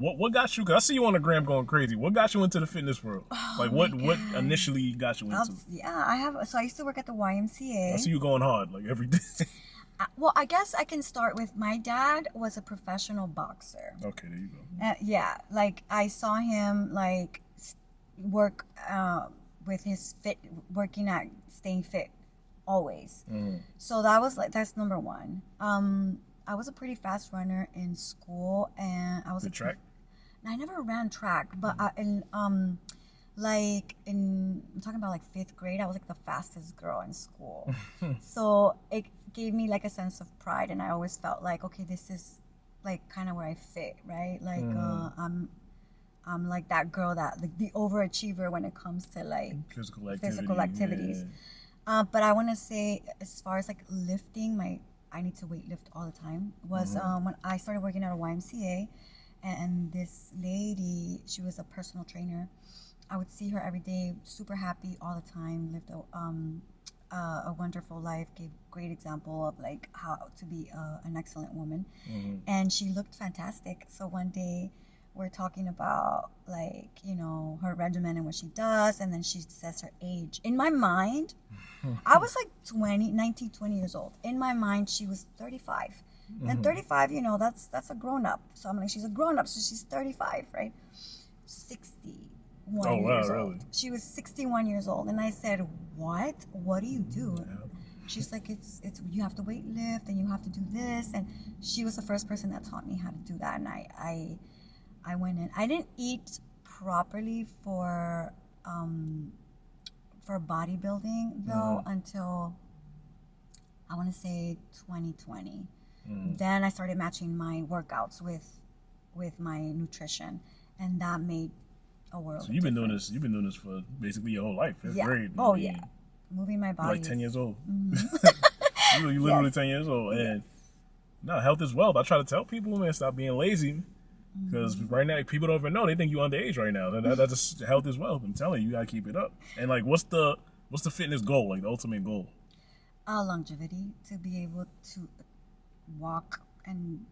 What got you? Cause I see you on the gram going crazy. What got you into the fitness world? Oh Like what initially got you into? So I used to work at the YMCA. I see you going hard like every day. Well, I guess I can start with my dad was a professional boxer. Okay, there you go. Yeah, like I saw him like work with his working at staying fit always. So that's number one. I was a pretty fast runner in school, and I was Good track. I never ran track, but I'm talking about like 5th grade, I was like the fastest girl in school. So it gave me like a sense of pride, and I always felt like, okay, this is like kind of where I fit, right? Like I'm like that girl that like the overachiever when it comes to like physical activities. Yeah. But I want to say, as far as like lifting, I need to weight lift all the time. Was when I started working at a YMCA. And this lady, she was a personal trainer. I would see her every day, super happy all the time, lived a wonderful life, gave great example of like how to be an excellent woman. And she looked fantastic. So one day we're talking about like, you know, her regimen and what she does. And then she says her age. In my mind, I was like 19, 20 years old. In my mind, she was 35. And 35, you know, that's a grown up. So I'm like, she's a grown up, so she's 35, right? 61 years old. Really? She was 61 years old, and I said, "What? What do you do?" Yeah. She's like, "It's you have to weight lift, and you have to do this." And she was the first person that taught me how to do that. And I went in. I didn't eat properly for bodybuilding though until I want to say 2020. Then I started matching my workouts with my nutrition, and that made a world. So you've been doing this for basically your whole life. That's great. Yeah. Moving my body. You're like 10 years old. You literally 10 years old, and no, health is wealth. I try to tell people, man, stop being lazy, because right now people don't even know. They think you're underage right now. That's just, health is wealth. I'm telling you, you gotta keep it up. And like, what's the fitness goal? Like the ultimate goal? Longevity, to be able to walk and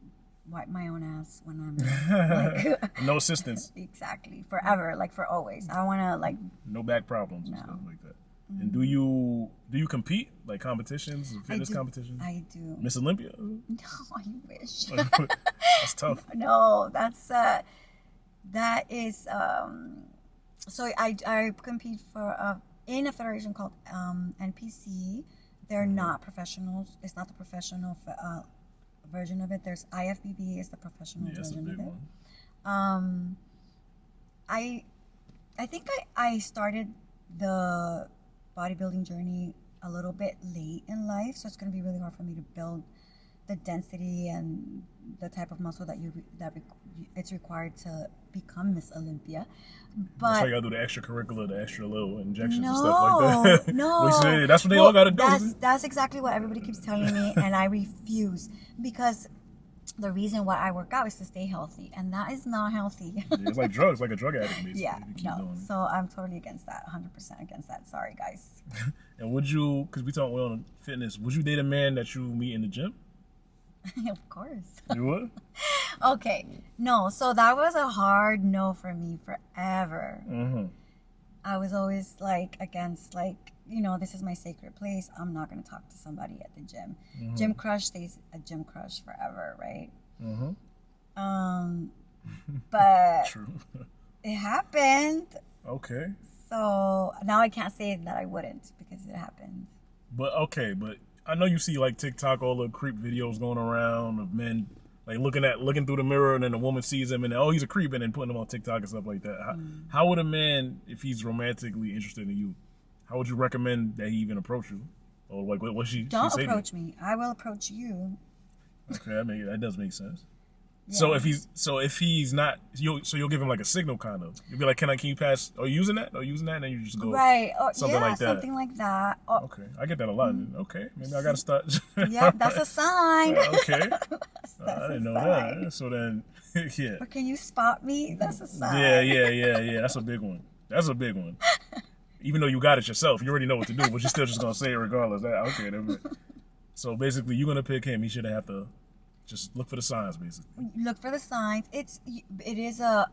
wipe my own ass when I'm like, no assistance. Exactly, forever, like for always. I want to like no back problems and stuff like that. And do you compete like competitions, fitness competitions? I do. Miss Olympia? No, I wish. That's tough. No, that is so I compete for in a federation called NPC. They're not professionals. It's not the professional version of it. There's IFBB is the professional version of it. One. I think I started the bodybuilding journey a little bit late in life, so it's going to be really hard for me to build the density and the type of muscle that it's required to become Miss Olympia. But that's why you gotta do the extracurricular, the extra little injections and stuff like that. No, that's what they all gotta do. That's exactly what everybody keeps telling me, and I refuse, because the reason why I work out is to stay healthy, and that is not healthy. It's like drugs, like a drug addict, basically. Yeah, no. So I'm totally against that, 100% against that. Sorry, guys. And would you, because we talk well on fitness, would you date a man that you meet in the gym? Of course. You would? Okay. No, so that was a hard no for me forever. I was always like against, like, you know, this is my sacred place. I'm not going to talk to somebody at the gym. Gym crush stays a gym crush forever, right? But True. It happened. Okay. So now I can't say that I wouldn't, because it happened. But I know you see like TikTok, all the creep videos going around of men like looking through the mirror, and then the woman sees him and he's a creep, and then putting him on TikTok and stuff like that. How would a man, if he's romantically interested in you, how would you recommend that he even approach you? Or like what she Don't say approach me. I will approach you. Okay, that does make sense. Yeah. So if he's not, you'll give him like a signal, kind of. You'll be like, can you pass? Or using that? And then you just go right. Something like that. Something like that. Okay, I get that a lot. Okay, maybe I gotta start. Yeah, that's a sign. Okay, that's I didn't know sign. that. So then, yeah. Or can you spot me? That's a sign. Yeah. That's a big one. Even though you got it yourself, you already know what to do, but you're still just gonna say it regardless. Okay, so basically, you're gonna pick him. He shouldn't have to Just look for the signs, basically. Look for the signs. It is a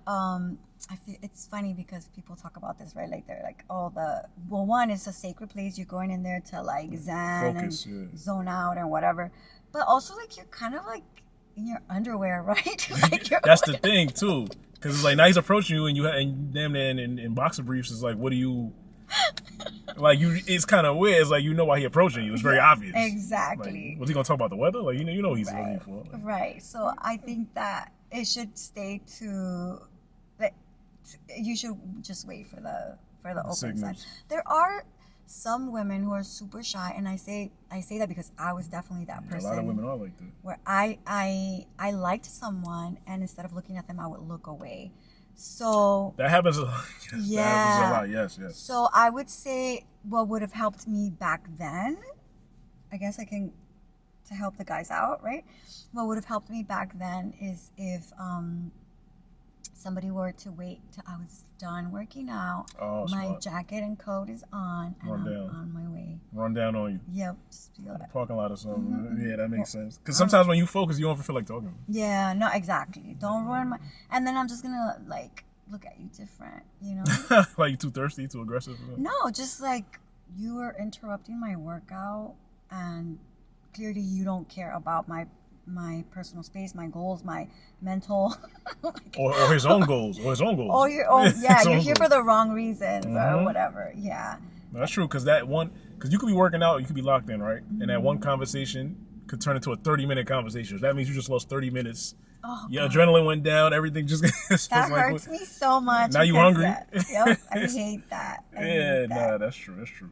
I feel it's funny because people talk about this, right? Like they're like, oh, one is a sacred place. You're going in there to like zen Focus, and zone out and whatever. But also like you're kind of like in your underwear, right? Like That's the thing too, because it's like now he's approaching you and damn near in boxer briefs. It's like, what do you? Like it's kind of weird. It's like why he approaching you. It's very obvious. Exactly. Like, was he gonna talk about the weather? Like you know he's looking for. Like, right. So I think that it should stay to. You should just wait for the open sign. There are some women who are super shy, and I say that because I was definitely that person. A lot of women are like that. Where I liked someone, and instead of looking at them, I would look away. So that happens a lot. Yeah. That happens a lot. Yes. So I would say what would have helped me back then, I guess to help the guys out, right? What would have helped me back then is if somebody were to wait till I was done working out, my jacket and coat is on, and I'm on my way. Run down on you. Yep. Just be like, parking lot or something. Mm-hmm. Yeah, that makes sense. Because sometimes when you focus, you don't feel like talking. Yeah, no, exactly. Don't ruin my... And then I'm just gonna, like, look at you different, you know? Like you too thirsty, too aggressive? No, just like you were interrupting my workout, and clearly you don't care about my personal space, my goals, my mental, or his own goals, or your own. Yeah, you're here for the wrong reasons or whatever. Yeah, no, that's true. Because you could be working out, you could be locked in, right? And that one conversation could turn into a 30-minute conversation. That means you just lost 30 minutes. Your adrenaline went down. Everything just that hurts me so much. Now you hungry? Yep, I hate that. That's true.